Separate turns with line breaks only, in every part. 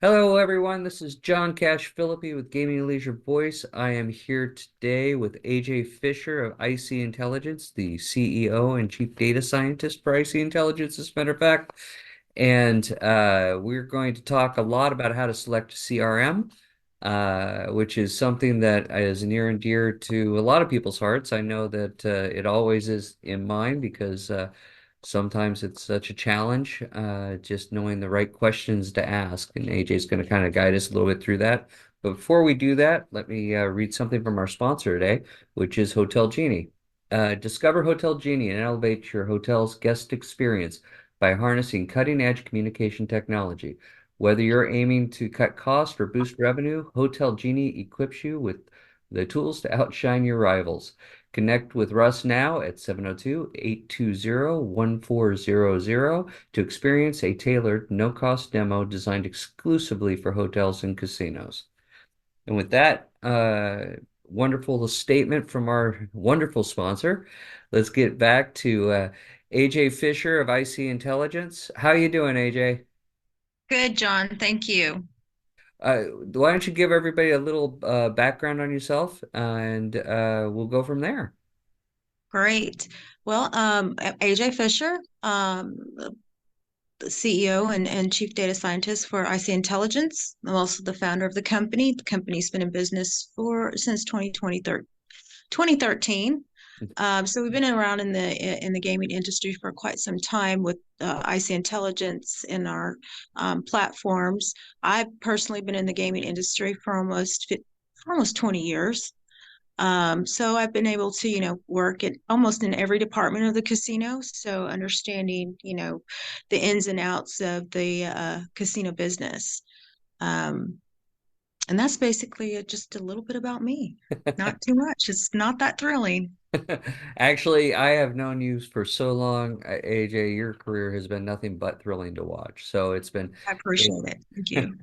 Hello, everyone. This is John Cash Philippi with Gaming and Leisure Voice. I am here today with AJ Fisher of IC Intelligence, the CEO and Chief Data Scientist for IC Intelligence, as a matter of fact. And we're going to talk a lot about how to select a CRM, which is something that is near and dear to a lot of people's hearts. I know that it always is in mine because sometimes it's such a challenge, just knowing the right questions to ask. And AJ is going to kind of guide us a little bit through that. But before we do that, let me read something from our sponsor today, which is Hotel Genie. Discover Hotel Genie and elevate your hotel's guest experience by harnessing cutting-edge communication technology. Whether you're aiming to cut costs or boost revenue, Hotel Genie equips you with the tools to outshine your rivals. Connect with Russ now at 702-820-1400 to experience a tailored, no-cost demo designed exclusively for hotels and casinos. And with that wonderful statement from our wonderful sponsor, let's get back to AJ Fisher of IC Intelligence. How you doing, AJ?
Good, John. Thank you.
Why don't you give everybody a little background on yourself, and we'll go from there.
Great. Well, AJ Fisher, the CEO and Chief Data Scientist for IC Intelligence. I'm also the founder of the company. The company's been in business for since 2013. So we've been around in the gaming industry for quite some time with IC Intelligence in our platforms. I've personally been in the gaming industry for almost 20 years. So I've been able to, work at almost in every department of the casino. So understanding, the ins and outs of the casino business. Um, and that's basically just a little bit about me. Not too much. It's not that thrilling.
Actually, I have known you for so long, AJ. Your career has been nothing but thrilling to watch. So it's been,
I
it,
appreciate it. Thank you.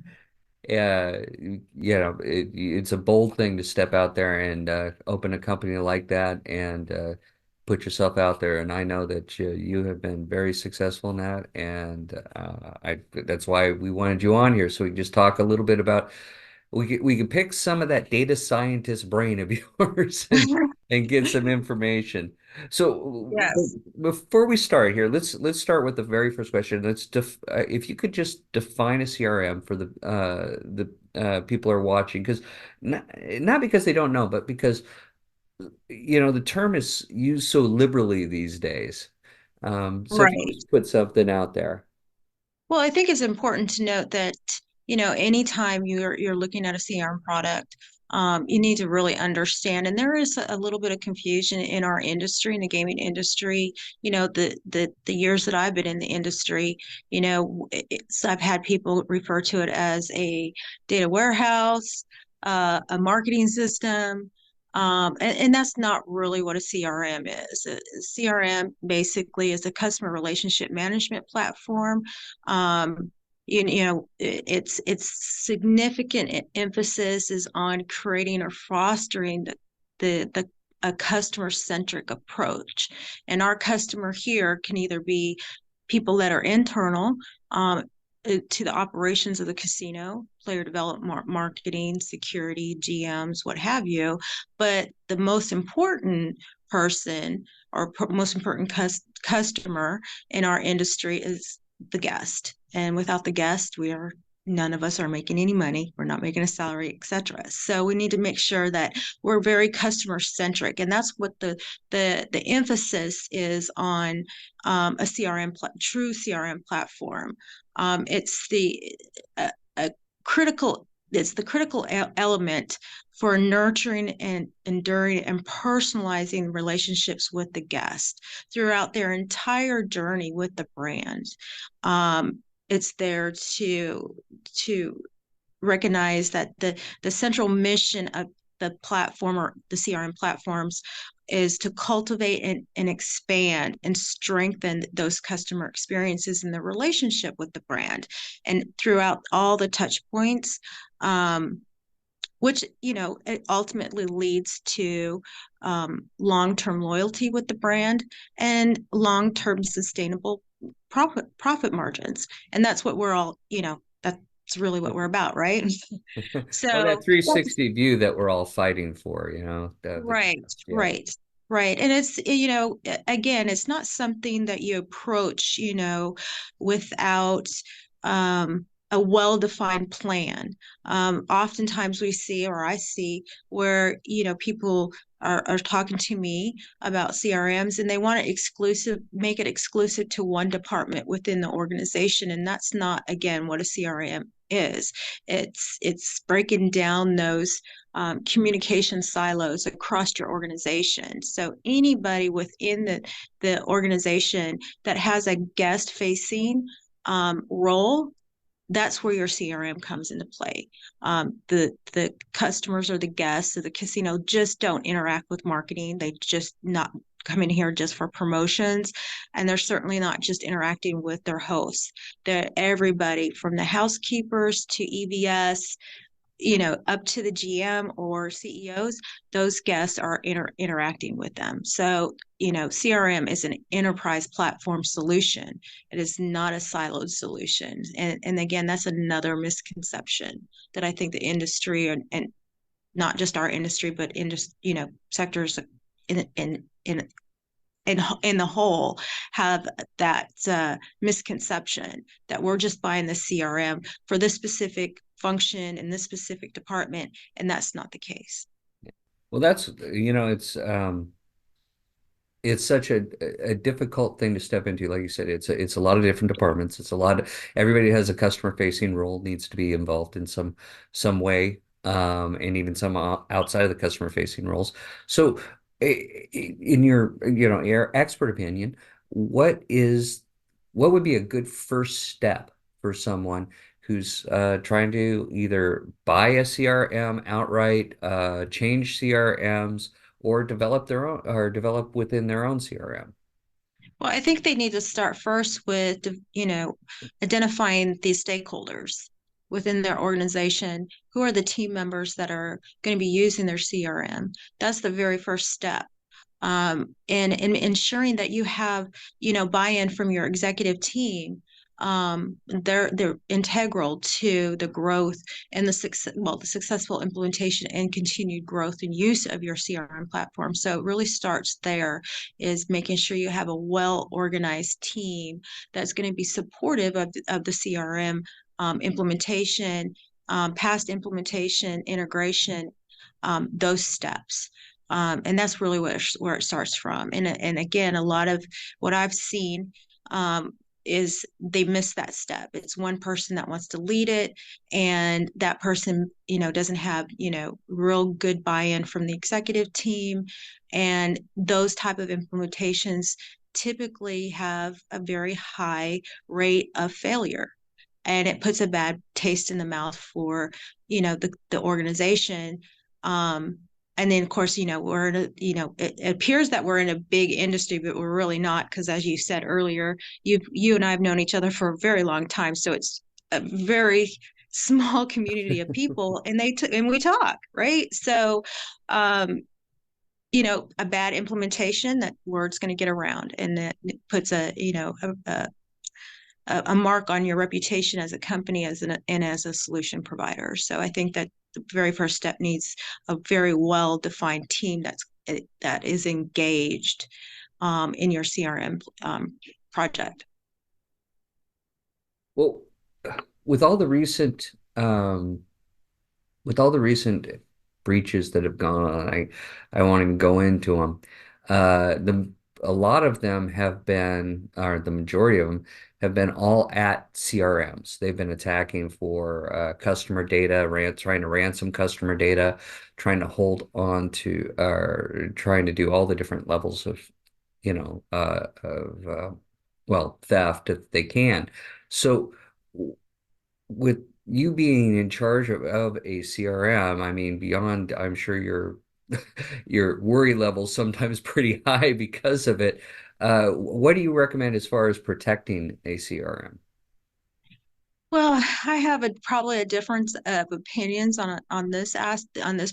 it's a bold thing to step out there and open a company like that and put yourself out there. And I know that you have been very successful in that, and I that's why we wanted you on here so we can just talk a little bit about we could pick some of that data scientist brain of yours and get some information. So
Yes.
before we start here, let's start with the very first question. Let's def if you could just define a CRM for the people who are watching, because not because they don't know, but because the term is used so liberally these days. So if you
Right.
just put something out there.
Well, I think it's important to note that, anytime you're looking at a CRM product, you need to really understand. And there is a little bit of confusion in our industry, in the gaming industry. The years that I've been in the industry, I've had people refer to it as a data warehouse, a marketing system. And that's not really what a CRM is. A CRM basically is a customer relationship management platform. Its significant emphasis is on creating or fostering the a customer centric approach. And our customer here can either be people that are internal, um, to the operations of the casino, player development, marketing, security, GMs, what have you. But the most important person or most important customer in our industry is the guest. And without the guest, none of us are making any money. We're not making a salary, etc. So we need to make sure that we're very customer centric, and that's what the emphasis is on a true CRM platform. It's a critical it's the critical element for nurturing and enduring and personalizing relationships with the guest throughout their entire journey with the brand. It's there to recognize that the central mission of the platform or the CRM platforms is to cultivate and expand and strengthen those customer experiences and the relationship with the brand and throughout all the touch points, which it ultimately leads to long-term loyalty with the brand and long-term sustainable profit margins. And that's what we're all, that's really what we're about, right?
Well, that
So that's
360 view that we're all fighting for,
right,
yeah.
right, right. And it's, again, it's not something that you approach, without a well-defined plan. Oftentimes we see, or I see, where, people are talking to me about CRMs and they want it exclusive, make it exclusive to one department within the organization. And that's not, again, what a CRM is. It's breaking down those communication silos across your organization. So anybody within the organization that has a guest facing role, that's where your CRM comes into play. The customers or the guests of the casino just don't interact with marketing. They just not come in here just for promotions, and they're certainly not just interacting with their hosts. They're everybody from the housekeepers to EVS, up to the GM or CEOs, those guests are interacting with them. So, CRM is an enterprise platform solution. It is not a siloed solution. And again, that's another misconception that I think the industry and not just our industry, but sectors in the whole have that misconception that we're just buying the CRM for this specific function in this specific department, and that's not the case.
Well, that's, it's such a difficult thing to step into. Like you said, it's a lot of different departments. It's a lot of, everybody has a customer facing role, needs to be involved in some way, and even some outside of the customer facing roles. So, in your your expert opinion, what is what would be a good first step for someone who's trying to either buy a CRM outright, change CRMs, or develop their own or develop within their own CRM.
Well, I think they need to start first with, identifying the stakeholders within their organization. Who are the team members that are going to be using their CRM? That's the very first step. And ensuring that you have, buy-in from your executive team. They're integral to the growth and the successful implementation and continued growth and use of your CRM platform. So it really starts there, is making sure you have a well-organized team that's going to be supportive of the CRM implementation, past implementation, integration, those steps. And that's really where it starts from. And again, a lot of what I've seen is they miss that step. It's one person that wants to lead it, and that person, doesn't have, real good buy-in from the executive team. And those type of implementations typically have a very high rate of failure. And it puts a bad taste in the mouth for, the organization. Um, and then of course, we're in it appears that we're in a big industry, but we're really not, because as you said earlier, you and I have known each other for a very long time, so it's a very small community of people, and and we talk, right? So a bad implementation, that word's going to get around, and that puts a mark on your reputation as a company, and as a solution provider. So I think that the very first step needs a very well defined team that is engaged in your CRM project.
Well, with all the recent with all the recent breaches that have gone on, I won't even go into them. The A lot of them have been, or the majority of them have been all at CRMs. They've been attacking for customer data, trying to ransom customer data, trying to hold on to, or trying to do all the different levels of, well, theft if they can. So with you being in charge of a CRM, I mean, beyond, I'm sure your worry level's sometimes pretty high because of it. What do you recommend as far as protecting a CRM?
Well, I have probably a difference of opinions on this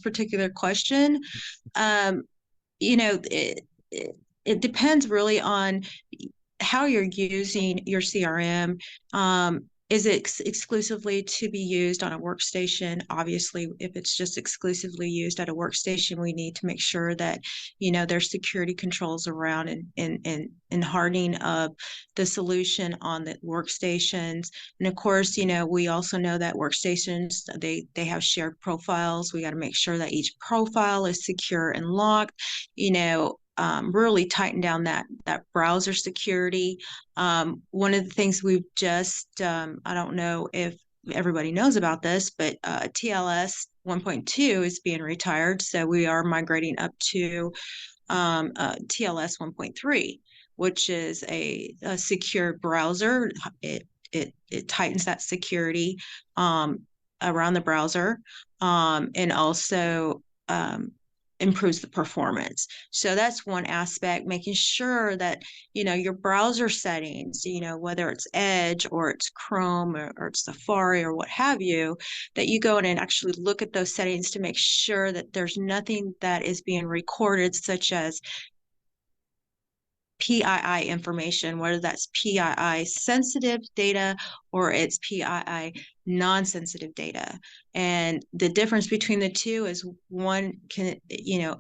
particular question. Um, it depends really on how you're using your CRM. Is it exclusively to be used on a workstation? Obviously, if it's just exclusively used at a workstation, we need to make sure that, there's security controls around and hardening of the solution on the workstations. And of course, we also know that workstations, they have shared profiles. We got to make sure that each profile is secure and locked, really tighten down that browser security. One of the things we've just, I don't know if everybody knows about this, but TLS 1.2 is being retired. So we are migrating up to TLS 1.3, which is a secure browser. It tightens that security around the browser, and also improves the performance. So that's one aspect, making sure that, your browser settings, whether it's Edge or it's Chrome or it's Safari or what have you, that you go in and actually look at those settings to make sure that there's nothing that is being recorded, such as PII information, whether that's PII sensitive data or it's PII non-sensitive data. And the difference between the two is one can,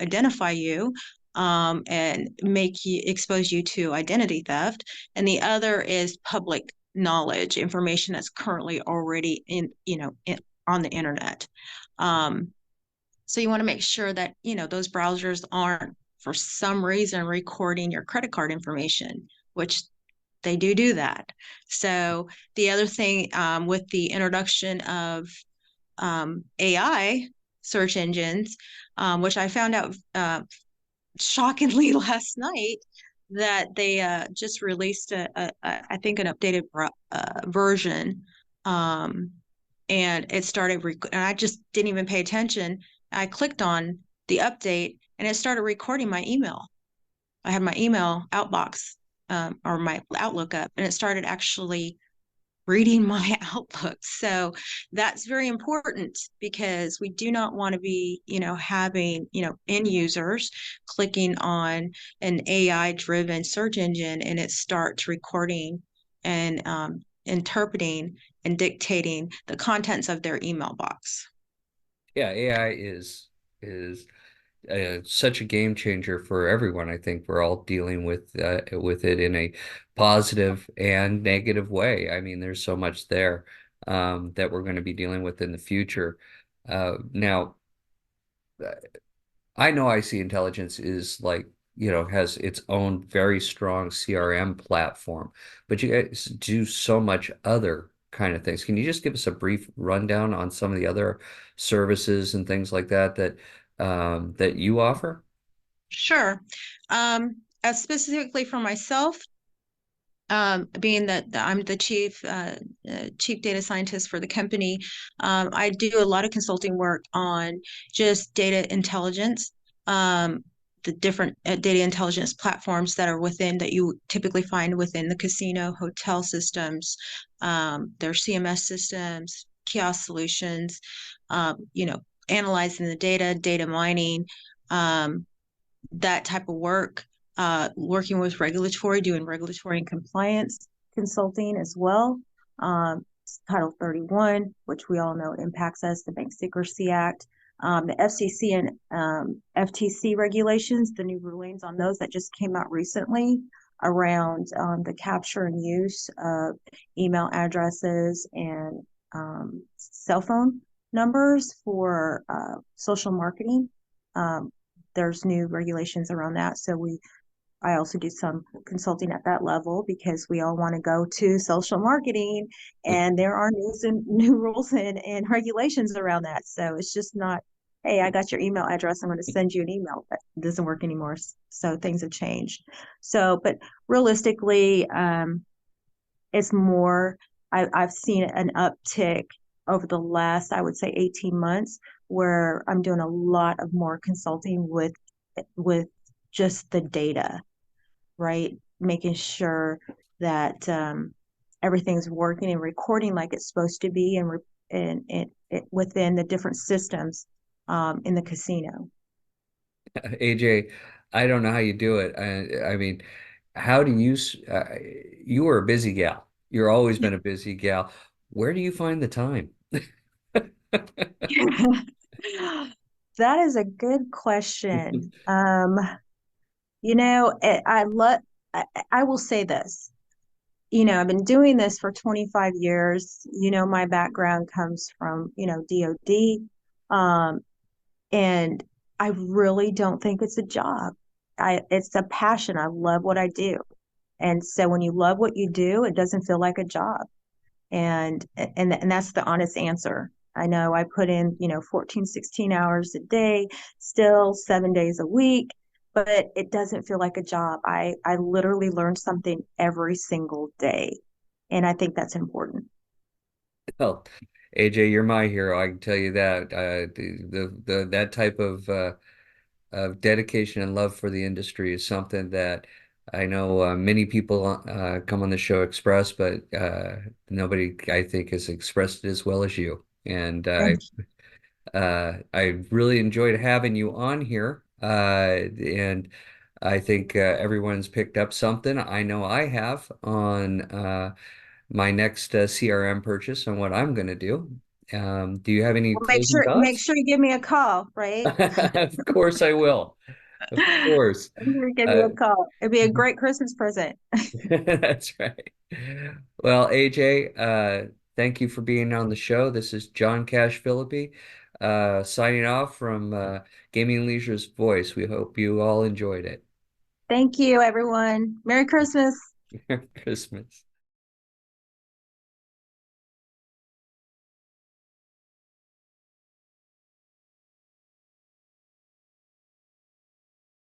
identify you and make you expose you to identity theft, and the other is public knowledge, information that's currently already on the internet. Um, so you want to make sure that, those browsers aren't for some reason recording your credit card information, which they do that. So the other thing, with the introduction of AI search engines, which I found out shockingly last night, that they just released I think an updated version, um, and it started and I just didn't even pay attention. I clicked on the update and it started recording my email. I had my email outbox, or my Outlook up, and it started actually reading my Outlook. So that's very important, because we do not want to be, having, end users clicking on an AI driven search engine and it starts recording and interpreting and dictating the contents of their email box.
Yeah, AI is such a game changer for everyone. I think we're all dealing with it in a positive and negative way. I mean, there's so much there that we're going to be dealing with in the future. Now, I know IC Intelligence is like, has its own very strong CRM platform, but you guys do so much other kind of things. Can you just give us a brief rundown on some of the other services and things like that that you offer?
Sure. As specifically for myself, being that I'm the chief data scientist for the company, I do a lot of consulting work on just data intelligence, the different data intelligence platforms that are within, that you typically find within the casino hotel systems, their CMS systems, kiosk solutions, analyzing the data mining, um, that type of work, working with regulatory, doing regulatory and compliance consulting as well. Title 31, which we all know impacts us, the Bank Secrecy Act, the FCC and FTC regulations, the new rulings on those that just came out recently around the capture and use of email addresses and cell phone numbers for social marketing. Um, there's new regulations around that. So I also do some consulting at that level, because we all want to go to social marketing, and there are new rules and regulations around that. So it's just not, hey, I got your email address, I'm going to send you an email. That doesn't work anymore. So things have changed. So, but realistically, it's more, I've seen an uptick over the last, I would say, 18 months, where I'm doing a lot of more consulting with just the data, right? Making sure that everything's working and recording like it's supposed to be, and within the different systems in the casino.
AJ, I don't know how you do it. I mean, how do you, you were a busy gal. You're always been a busy gal. Where do you find the time?
That is a good question. I love, I will say this, I've been doing this for 25 years. My background comes from, DOD. Um, and I really don't think it's a job. It's a passion. I love what I do. And so when you love what you do, it doesn't feel like a job. And that's the honest answer. I know I put in 14, 16 hours a day, still 7 days a week, but it doesn't feel like a job. I literally learn something every single day, and I think that's important.
Well, AJ, you're my hero. I can tell you that. The that type of dedication and love for the industry is something that I know many people come on the show express, but nobody, I think, has expressed it as well as you. And
Thank
I really enjoyed having you on here. And I think everyone's picked up something. I know I have on my next CRM purchase and what I'm going to do. Do you have any
Well, make
closing
sure make
thoughts?
sure you give me a call, right?
Of course I will. Of course.
Make sure you give me
Uh,
a call. It'd be a great Christmas present.
that's right. Well, AJ, thank you for being on the show. This is John Cash Philippi, signing off from Gaming Leisure's Voice. We hope you all enjoyed it.
Thank you, everyone. Merry Christmas.
Merry Christmas.